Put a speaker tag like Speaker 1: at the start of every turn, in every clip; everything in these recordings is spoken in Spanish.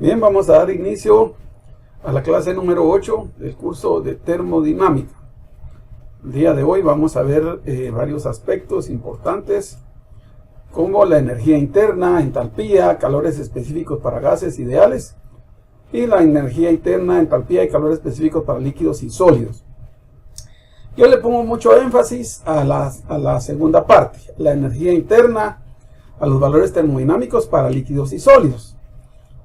Speaker 1: Bien, vamos a dar inicio a la clase número 8 del curso de termodinámica. El día de hoy vamos a ver varios aspectos importantes como la energía interna, entalpía, calores específicos para gases ideales y la energía interna, entalpía y calores específicos para líquidos y sólidos. Yo le pongo mucho énfasis a la segunda parte, la energía interna, a los valores termodinámicos para líquidos y sólidos.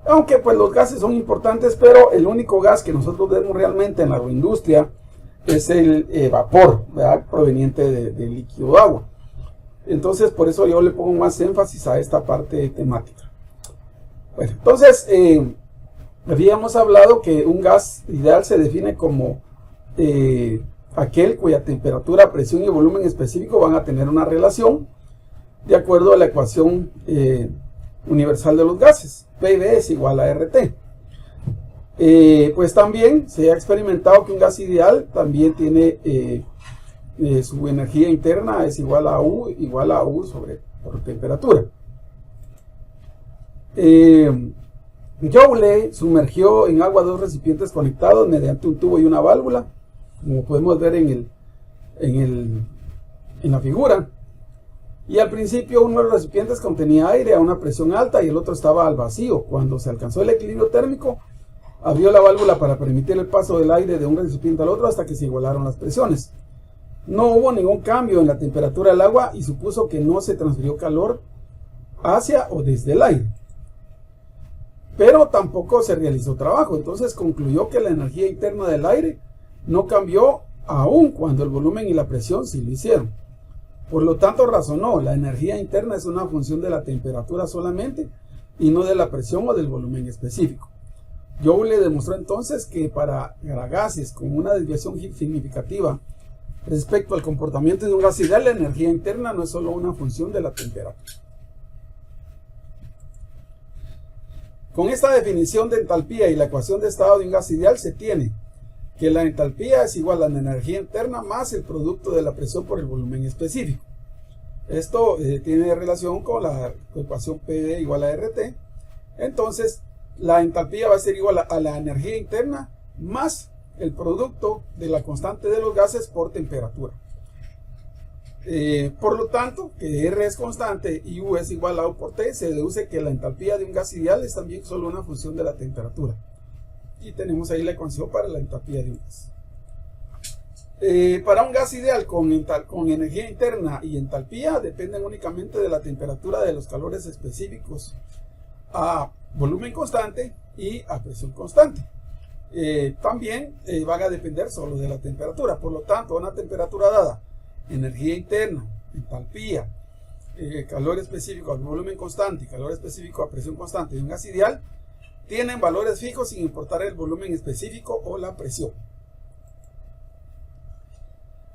Speaker 1: Aunque pues los gases son importantes, pero el único gas que nosotros vemos realmente en la agroindustria es el vapor, ¿verdad? Proveniente de líquido de agua. Entonces por eso yo le pongo más énfasis a esta parte temática. Bueno, entonces habíamos hablado que un gas ideal se define como aquel cuya temperatura, presión y volumen específico van a tener una relación de acuerdo a la ecuación universal de los gases. PV es igual a RT. Pues también se ha experimentado que un gas ideal también tiene su energía interna es igual a U por temperatura. Joule sumergió en agua dos recipientes conectados mediante un tubo y una válvula, como podemos ver en la figura. Y al principio uno de los recipientes contenía aire a una presión alta y el otro estaba al vacío. Cuando se alcanzó el equilibrio térmico, abrió la válvula para permitir el paso del aire de un recipiente al otro hasta que se igualaron las presiones. No hubo ningún cambio en la temperatura del agua y supuso que no se transfirió calor hacia o desde el aire. Pero tampoco se realizó trabajo, entonces concluyó que la energía interna del aire no cambió aun cuando el volumen y la presión sí lo hicieron. Por lo tanto razonó, la energía interna es una función de la temperatura solamente y no de la presión o del volumen específico. Joule demostró entonces que para gases con una desviación significativa respecto al comportamiento de un gas ideal, la energía interna no es solo una función de la temperatura. Con esta definición de entalpía y la ecuación de estado de un gas ideal se tiene que la entalpía es igual a la energía interna más el producto de la presión por el volumen específico. Esto tiene relación con la ecuación PV igual a RT. Entonces, la entalpía va a ser igual a la energía interna más el producto de la constante de los gases por temperatura. Por lo tanto, que R es constante y U es igual a U por T, se deduce que la entalpía de un gas ideal es también solo una función de la temperatura. Y tenemos ahí la ecuación para la entalpía de un gas. Para un gas ideal con energía interna y entalpía dependen únicamente de la temperatura de los calores específicos a volumen constante y a presión constante. También van a depender solo de la temperatura. Por lo tanto, a una temperatura dada, energía interna, entalpía, calor específico a volumen constante y calor específico a presión constante de un gas ideal, tienen valores fijos sin importar el volumen específico o la presión.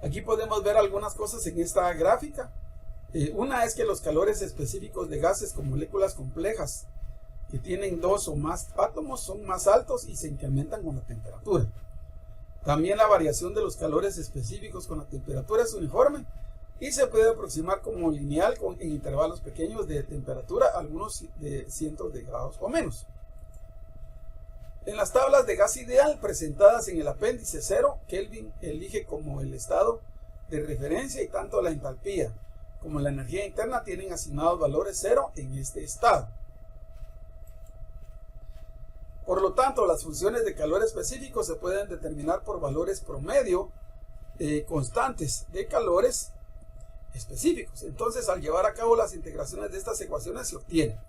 Speaker 1: Aquí podemos ver algunas cosas en esta gráfica. Una es que los calores específicos de gases con moléculas complejas que tienen dos o más átomos son más altos y se incrementan con la temperatura. También la variación de los calores específicos con la temperatura es uniforme y se puede aproximar como lineal en intervalos pequeños de temperatura, algunos de cientos de grados o menos. En las tablas de gas ideal presentadas en el apéndice 0, Kelvin elige como el estado de referencia y tanto la entalpía como la energía interna tienen asignados valores 0 en este estado. Por lo tanto, las funciones de calor específico se pueden determinar por valores promedio constantes de calores específicos. Entonces, al llevar a cabo las integraciones de estas ecuaciones se obtiene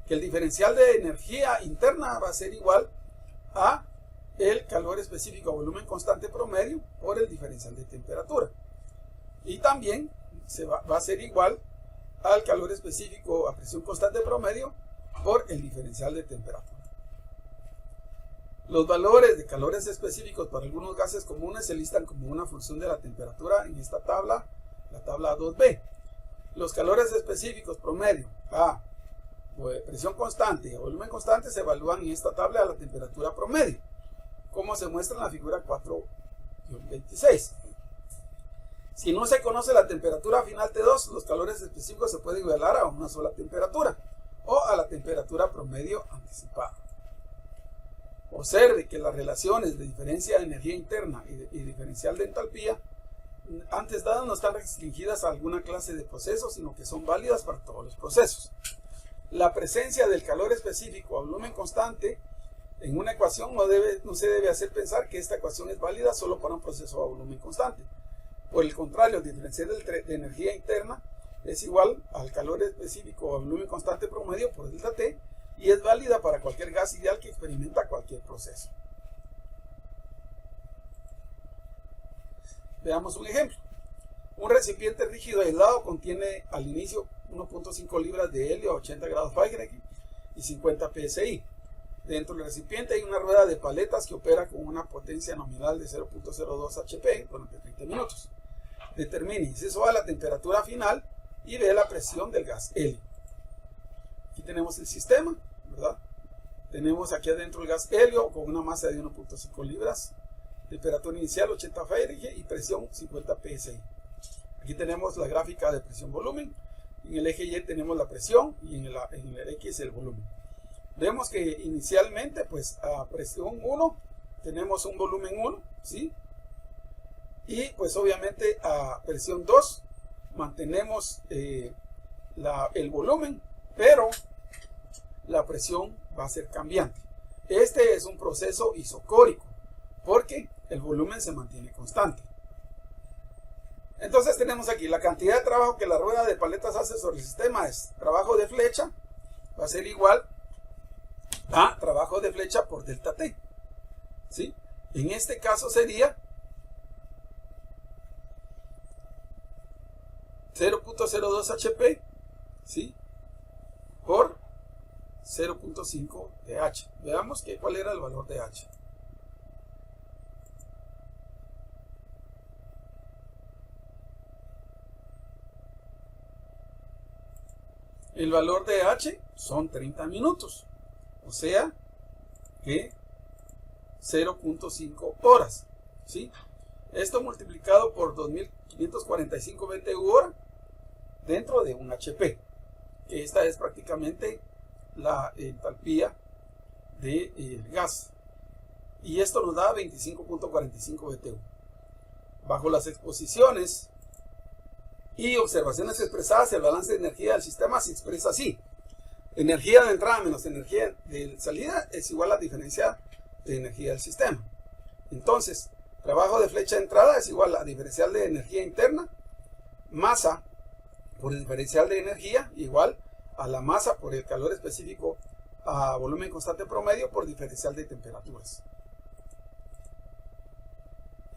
Speaker 1: que el diferencial de energía interna va a ser igual a el calor específico a volumen constante promedio por el diferencial de temperatura. Y también va a ser igual al calor específico a presión constante promedio por el diferencial de temperatura. Los valores de calores específicos para algunos gases comunes se listan como una función de la temperatura en esta tabla, la tabla 2b. Los calores específicos promedio a presión constante y a volumen constante se evalúan en esta tabla a la temperatura promedio, como se muestra en la figura 4-26. Si no se conoce la temperatura final T2, los calores específicos se pueden igualar a una sola temperatura o a la temperatura promedio anticipada. Observe que las relaciones de diferencia de energía interna y diferencial de entalpía antes dadas no están restringidas a alguna clase de procesos, sino que son válidas para todos los procesos. La presencia del calor específico a volumen constante en una ecuación no se debe hacer pensar que esta ecuación es válida solo para un proceso a volumen constante. Por el contrario, el diferencial de energía interna es igual al calor específico a volumen constante promedio por delta T y es válida para cualquier gas ideal que experimenta cualquier proceso. Veamos un ejemplo. Un recipiente rígido aislado contiene al inicio 1.5 libras de helio a 80 grados Fahrenheit y 50 psi. Dentro del recipiente hay una rueda de paletas que opera con una potencia nominal de 0.02 HP durante 30 minutos. Determine inciso A la temperatura final y B la presión del gas helio. Aquí tenemos el sistema, ¿verdad? Tenemos aquí adentro el gas helio con una masa de 1.5 libras, temperatura inicial 80 Fahrenheit y presión 50 psi. Aquí tenemos la gráfica de presión-volumen. En el eje Y tenemos la presión y en el X el volumen. Vemos que inicialmente, pues a presión 1 tenemos un volumen 1, ¿sí? Y pues obviamente a presión 2 mantenemos el volumen, pero la presión va a ser cambiante. Este es un proceso isocórico, porque el volumen se mantiene constante. Entonces tenemos aquí la cantidad de trabajo que la rueda de paletas hace sobre el sistema es trabajo de flecha, va a ser igual a trabajo de flecha por delta T, ¿sí? En este caso sería 0.02 HP, ¿sí? Por 0.5 de H. Veamos cuál era el valor de H. El valor de H son 30 minutos, o sea que 0.5 horas, ¿sí? Esto multiplicado por 2545 BTU hora dentro de un HP, que esta es prácticamente la entalpía del gas. Y esto nos da 25.45 BTU. Bajo las exposiciones y observaciones expresadas, el balance de energía del sistema se expresa así: energía de entrada menos energía de salida es igual a la diferencia de energía del sistema. Entonces, trabajo de flecha de entrada es igual a diferencial de energía interna, masa por el diferencial de energía igual a la masa por el calor específico a volumen constante promedio por diferencial de temperaturas.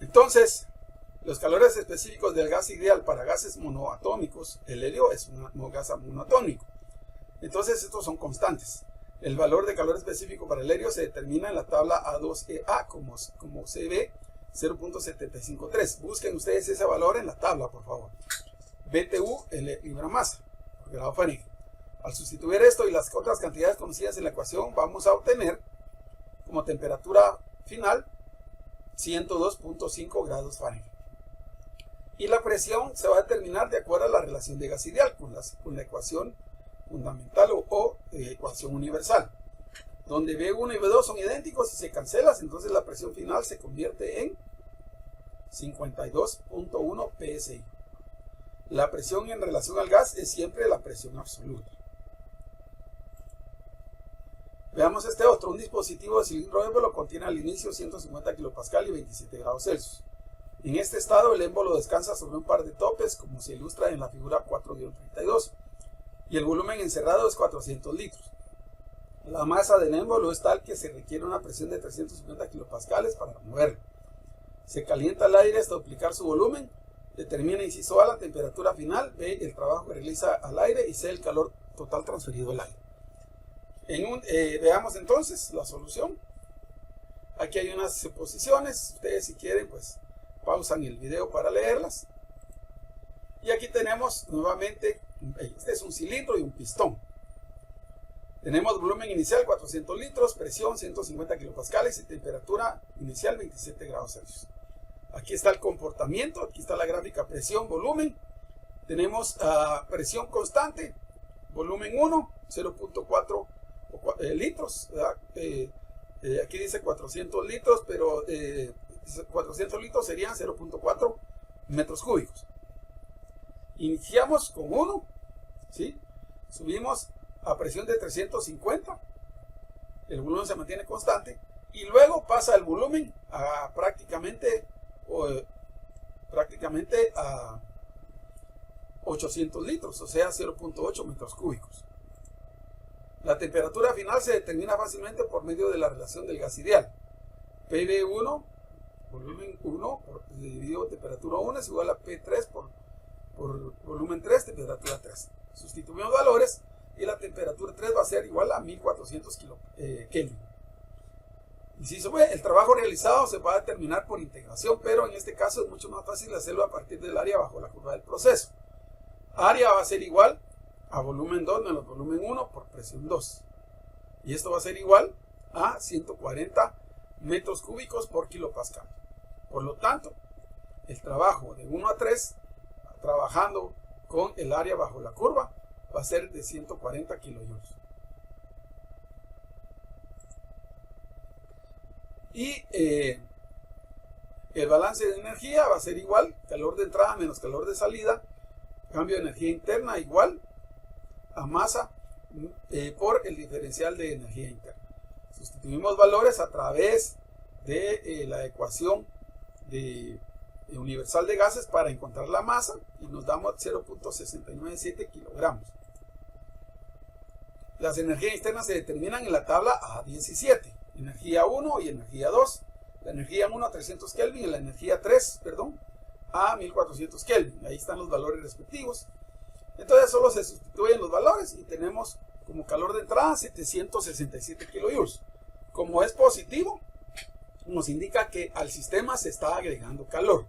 Speaker 1: Entonces, los calores específicos del gas ideal para gases monoatómicos, el helio es un gas monoatómico. Entonces estos son constantes. El valor de calor específico para el helio se determina en la tabla A2EA como CB 0.753. Busquen ustedes ese valor en la tabla, por favor. BTU, libra masa, por grado Fahrenheit. Al sustituir esto y las otras cantidades conocidas en la ecuación, vamos a obtener como temperatura final 102.5 grados Fahrenheit. Y la presión se va a determinar de acuerdo a la relación de gas ideal con la ecuación fundamental o ecuación universal, donde B1 y B2 son idénticos y se cancelan, entonces la presión final se convierte en 52.1 psi. La presión en relación al gas es siempre la presión absoluta. Veamos este otro. Un dispositivo de cilindro émbolo contiene al inicio 150 kPa y 27 grados Celsius. En este estado el émbolo descansa sobre un par de topes, como se ilustra en la figura 4-32, y el volumen encerrado es 400 litros. La masa del émbolo es tal que se requiere una presión de 350 kPa para moverlo. Se calienta el aire hasta duplicar su volumen. Determina inciso A la temperatura final, B el trabajo que realiza al aire y C el calor total transferido al aire. Veamos entonces la solución. Aquí hay unas suposiciones. Ustedes, si quieren, pues pausan el video para leerlas. Y aquí tenemos nuevamente, este es un cilindro y un pistón. Tenemos volumen inicial 400 litros, presión 150 kilopascales y temperatura inicial 27 grados Celsius. Aquí está el comportamiento, aquí está la gráfica presión, volumen. Tenemos presión constante, volumen 1, 0.4 litros, Aquí dice 400 litros, pero 400 litros serían 0.4 metros cúbicos. Iniciamos con 1, ¿sí? Subimos a presión de 350, el volumen se mantiene constante, y luego pasa el volumen a prácticamente a 800 litros, o sea 0.8 metros cúbicos. La temperatura final se determina fácilmente por medio de la relación del gas ideal. PV1, volumen 1, dividido temperatura 1 es igual a P3 por volumen 3, temperatura 3. Sustituimos valores y la temperatura 3 va a ser igual a 1400 Kelvin. Inciso B, el trabajo realizado se va a determinar por integración, pero en este caso es mucho más fácil hacerlo a partir del área bajo la curva del proceso. Área va a ser igual a volumen 2 menos volumen 1 por presión 2. Y esto va a ser igual a 140 metros cúbicos por kilopascal. Por lo tanto, el trabajo de 1 a 3, trabajando con el área bajo la curva, va a ser de 140 kilojoules. Y el balance de energía va a ser igual, calor de entrada menos calor de salida, cambio de energía interna igual a masa por el diferencial de energía interna. Sustituimos valores a través de la ecuación universal de gases para encontrar la masa y nos damos 0.697 kilogramos. Las energías internas se determinan en la tabla A17, energía 1 y energía 2. La energía 1 a 300 Kelvin y la energía 3, a 1400 Kelvin. Ahí están los valores respectivos. Entonces solo se sustituyen los valores y tenemos como calor de entrada 767 kilojoules. Como es positivo, nos indica que al sistema se está agregando calor.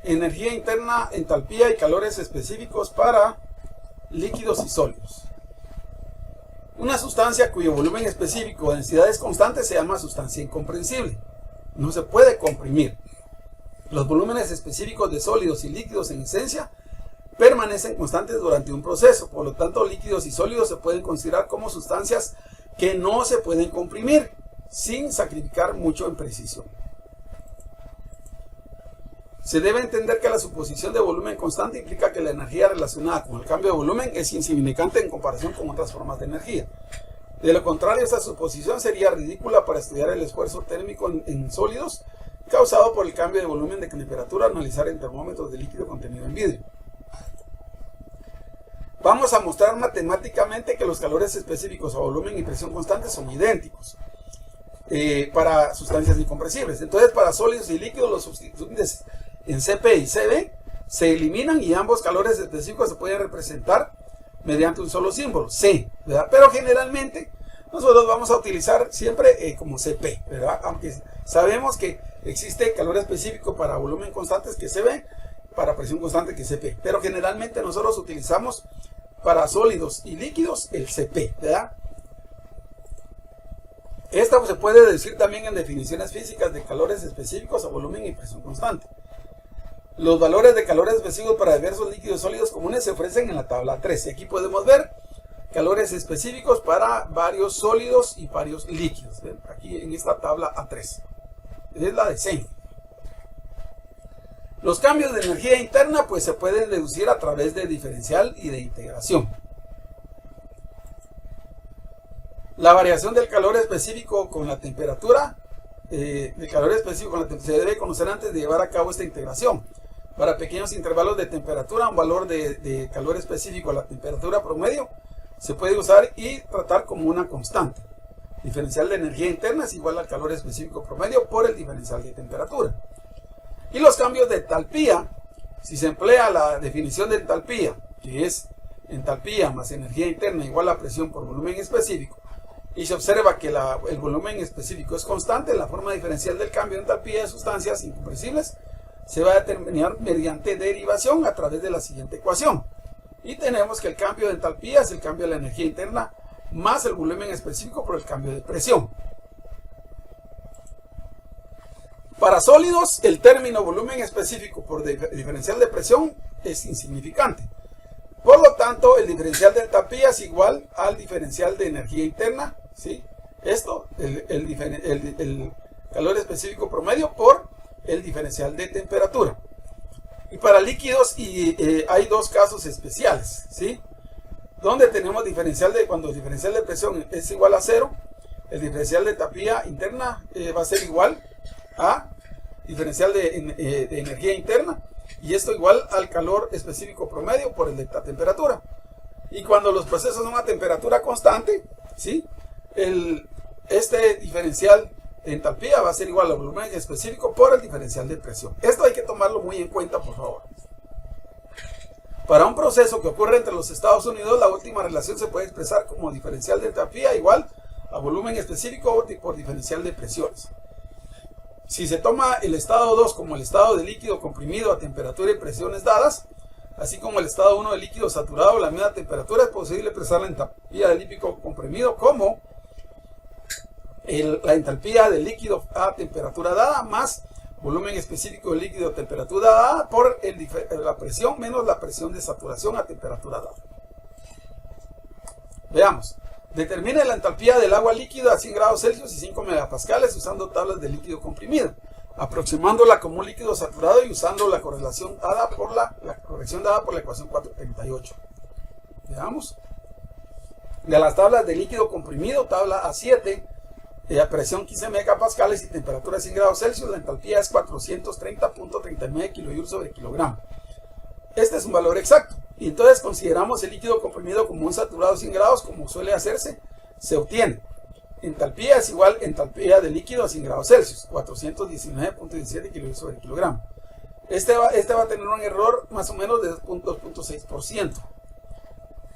Speaker 1: Energía interna, entalpía y calores específicos para líquidos y sólidos. Una sustancia cuyo volumen específico o densidad es constante se llama sustancia incomprensible. No se puede comprimir. Los volúmenes específicos de sólidos y líquidos en esencia permanecen constantes durante un proceso. Por lo tanto, líquidos y sólidos se pueden considerar como sustancias que no se pueden comprimir sin sacrificar mucho en precisión. Se debe entender que la suposición de volumen constante implica que la energía relacionada con el cambio de volumen es insignificante en comparación con otras formas de energía. De lo contrario, esta suposición sería ridícula para estudiar el esfuerzo térmico en sólidos causado por el cambio de volumen de temperatura al analizar en termómetros de líquido contenido en vidrio. Vamos a mostrar matemáticamente que los calores específicos a volumen y presión constantes son idénticos para sustancias incompresibles. Entonces, para sólidos y líquidos, los sustituyentes en CP y CB se eliminan y ambos calores específicos se pueden representar mediante un solo símbolo, C, ¿verdad? Pero generalmente nosotros vamos a utilizar siempre como CP, ¿verdad? Aunque sabemos que existe calor específico para volumen constantes que CB, para presión constante que CP, pero generalmente nosotros utilizamos para sólidos y líquidos el CP, ¿verdad? Esta se puede decir también en definiciones físicas de calores específicos a volumen y presión constante. Los valores de calores específicos para diversos líquidos sólidos comunes se ofrecen en la tabla 3. Y aquí podemos ver calores específicos para varios sólidos y varios líquidos. ¿Ven? Aquí en esta tabla A3. Es la de Sein. Los cambios de energía interna pues se pueden deducir a través de diferencial y de integración. La variación del calor específico con la temperatura, se debe conocer antes de llevar a cabo esta integración. Para pequeños intervalos de temperatura, un valor de calor específico a la temperatura promedio se puede usar y tratar como una constante. Diferencial de energía interna es igual al calor específico promedio por el diferencial de temperatura. Y los cambios de entalpía, si se emplea la definición de entalpía, que es entalpía más energía interna igual a presión por volumen específico, y se observa que el volumen específico es constante, la forma diferencial del cambio de entalpía de sustancias incompresibles se va a determinar mediante derivación a través de la siguiente ecuación. Y tenemos que el cambio de entalpía es el cambio de la energía interna más el volumen específico por el cambio de presión. Para sólidos, el término volumen específico por diferencial de presión es insignificante. Por lo tanto, el diferencial de entalpía es igual al diferencial de energía interna, ¿sí? Esto, el calor específico promedio por el diferencial de temperatura. Y para líquidos hay dos casos especiales, ¿sí? Donde tenemos cuando el diferencial de presión es igual a 0, el diferencial de entalpía interna va a ser igual a diferencial de energía interna, y esto igual al calor específico promedio por el de la temperatura. Y cuando los procesos son a temperatura constante, ¿sí? Este diferencial de entalpía va a ser igual al volumen específico por el diferencial de presión. Esto hay que tomarlo muy en cuenta, por favor. Para un proceso que ocurre entre los Estados Unidos, la última relación se puede expresar como diferencial de entalpía igual a volumen específico por diferencial de presiones. Si se toma el estado 2 como el estado de líquido comprimido a temperatura y presiones dadas, así como el estado 1 de líquido saturado a la misma temperatura, es posible expresar la entalpía del líquido comprimido como la entalpía del líquido a temperatura dada más volumen específico del líquido a temperatura dada por la presión menos la presión de saturación a temperatura dada. Veamos. Determine la entalpía del agua líquida a 100 grados Celsius y 5 megapascales usando tablas de líquido comprimido, aproximándola como un líquido saturado y usando la correlación dada por la ecuación 438. Veamos. De las tablas de líquido comprimido, tabla A7, a presión 15 megapascales y temperatura 100 grados Celsius, la entalpía es 430.39 kJ sobre kilogramo. Este es un valor exacto. Y entonces consideramos el líquido comprimido como un saturado 100 grados, como suele hacerse, se obtiene. Entalpía es igual a entalpía de líquido a 100 grados Celsius, 419.17 kJ sobre kilogramo. Este va a tener un error más o menos de 2.6%.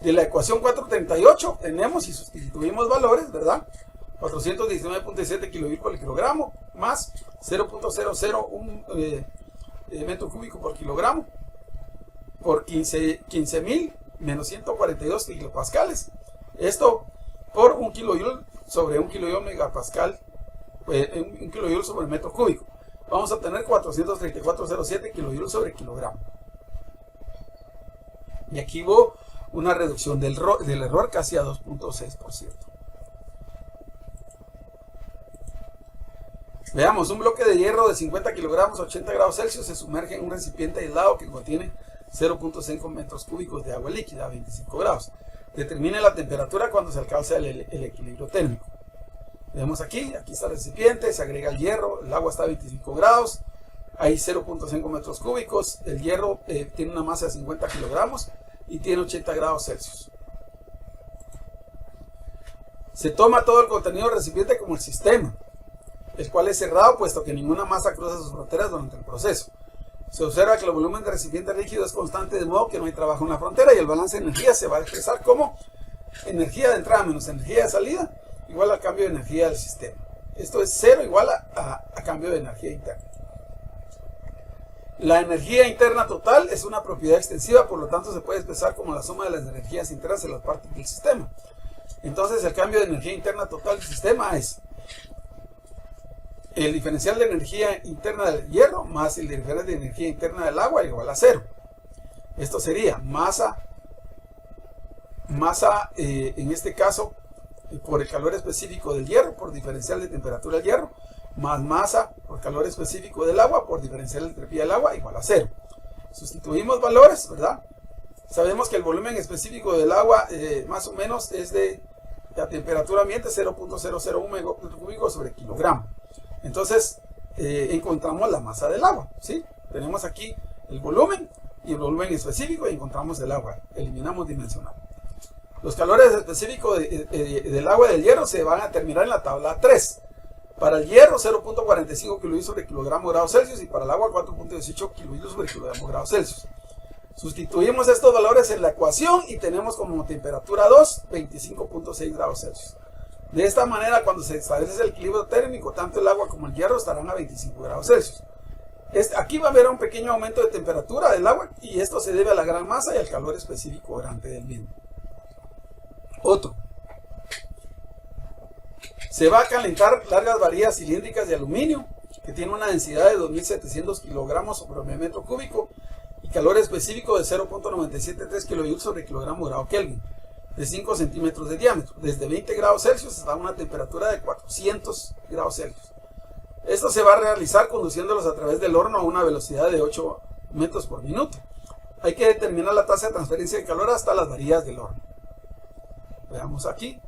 Speaker 1: De la ecuación 438 tenemos y sustituimos valores, ¿verdad? 419.7 kJ por kilogramo más 0.001 metro cúbico por kilogramo por 15.000 menos 142 kilopascales. Esto por 1 kJ sobre 1 kJ megapascal, 1 kJ sobre metro cúbico. Vamos a obtener 434.07 kJ sobre kilogramo. Y aquí hubo una reducción del error casi a 2.6%. Veamos, un bloque de hierro de 50 kilogramos a 80 grados Celsius se sumerge en un recipiente aislado que contiene 0.5 metros cúbicos de agua líquida a 25 grados. Determine la temperatura cuando se alcanza el equilibrio térmico. Vemos aquí está el recipiente, se agrega el hierro, el agua está a 25 grados, hay 0.5 metros cúbicos, el hierro tiene una masa de 50 kilogramos y tiene 80 grados Celsius. Se toma todo el contenido del recipiente como el sistema, el cual es cerrado puesto que ninguna masa cruza sus fronteras durante el proceso. Se observa que el volumen del recipiente líquido es constante, de modo que no hay trabajo en la frontera, y el balance de energía se va a expresar como energía de entrada menos energía de salida igual al cambio de energía del sistema. Esto es 0 igual a cambio de energía interna. La energía interna total es una propiedad extensiva, por lo tanto se puede expresar como la suma de las energías internas de las partes del sistema. Entonces el cambio de energía interna total del sistema es el diferencial de energía interna del hierro más el diferencial de energía interna del agua igual a 0. Esto sería masa en este caso por el calor específico del hierro por diferencial de temperatura del hierro más masa por calor específico del agua por diferencial de entropía del agua igual a 0. Sustituimos valores, ¿verdad? Sabemos que el volumen específico del agua más o menos es de la temperatura ambiente 0.001 metro cúbico sobre kilogramo. Entonces encontramos la masa del agua, ¿sí? Tenemos aquí el volumen y el volumen específico y encontramos el agua. Eliminamos dimensional. Los calores específicos del agua y del hierro se van a terminar en la tabla 3. Para el hierro 0.45 kJ sobre kilogramo grados Celsius y para el agua 4.18 kJ sobre kilogramo grados Celsius. Sustituimos estos valores en la ecuación y tenemos como temperatura 2 25.6 grados Celsius. De esta manera, cuando se establece el equilibrio térmico, tanto el agua como el hierro estarán a 25 grados Celsius. Aquí va a haber un pequeño aumento de temperatura del agua y esto se debe a la gran masa y al calor específico durante del mismo. Otro. Se va a calentar largas varillas cilíndricas de aluminio que tienen una densidad de 2700 kilogramos sobre metro cúbico y calor específico de 0.973 kJ sobre kilogramo grado Kelvin, de 5 centímetros de diámetro, desde 20 grados Celsius hasta una temperatura de 400 grados Celsius. Esto se va a realizar conduciéndolos a través del horno a una velocidad de 8 metros por minuto. Hay que determinar la tasa de transferencia de calor hasta las varillas del horno. Veamos aquí.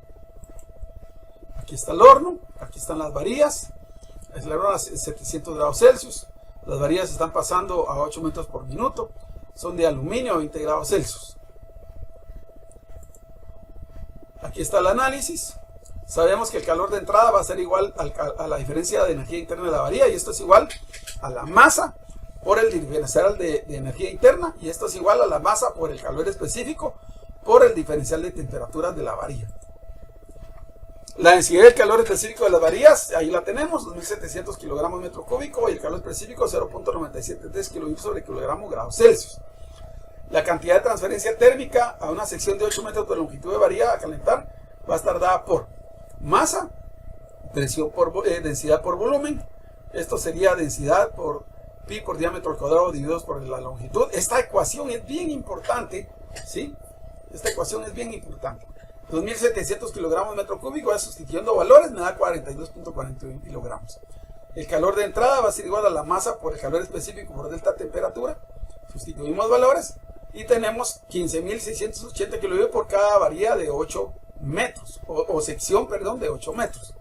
Speaker 1: Aquí está el horno, aquí están las varillas. El horno a 700 grados Celsius. Las varillas están pasando a 8 metros por minuto. Son de aluminio a 20 grados Celsius. Aquí está el análisis. Sabemos que el calor de entrada va a ser igual a la diferencia de energía interna de la varilla, y esto es igual a la masa por el diferencial de energía interna, y esto es igual a la masa por el calor específico por el diferencial de temperaturas de la varilla. La densidad del calor específico de las varillas, ahí la tenemos, 2700 kilogramos metro cúbico, y el calor específico 0.973 kJ sobre kilogramo grado Celsius. La cantidad de transferencia térmica a una sección de 8 metros de longitud de varilla a calentar va a estar dada por masa, presión por densidad por volumen. Esto sería densidad por pi por diámetro al cuadrado divididos por la longitud. Esta ecuación es bien importante, ¿sí? Esta ecuación es bien importante. 2700 kilogramos metro cúbico, sustituyendo valores, me da 42.41 kilogramos. El calor de entrada va a ser igual a la masa por el calor específico por delta temperatura. Sustituimos valores y tenemos 15.680 kJ por cada varilla de 8 metros, o sección, perdón, de 8 metros.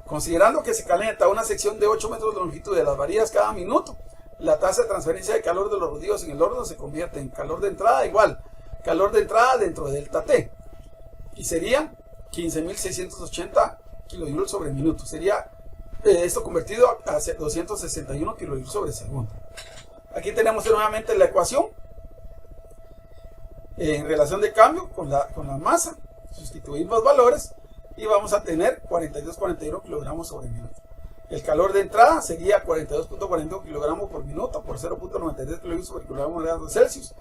Speaker 1: Considerando que se calienta una sección de 8 metros de longitud de las varillas cada minuto, la tasa de transferencia de calor de los rodillos en el horno se convierte en calor de entrada igual calor de entrada dentro de delta T, y sería 15.680 kJ sobre minuto. Sería esto convertido a 261 kJ sobre segundo. Aquí tenemos nuevamente la ecuación en relación de cambio con la masa. Sustituimos valores y vamos a tener 42.41 kilogramos sobre minuto. El calor de entrada sería 42.41 kilogramos por minuto por 0.93 kJ sobre kilogramo grados Celsius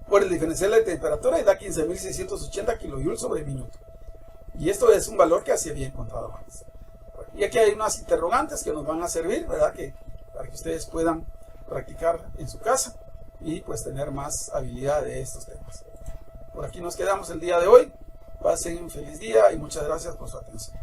Speaker 1: por el diferencial de temperatura, y da 15.680 kJ sobre minuto. Y esto es un valor que así había encontrado antes. Y aquí hay unas interrogantes que nos van a servir, ¿verdad? Para que ustedes puedan practicar en su casa y pues tener más habilidad de estos temas. Por aquí nos quedamos el día de hoy. Pasen un feliz día y muchas gracias por su atención.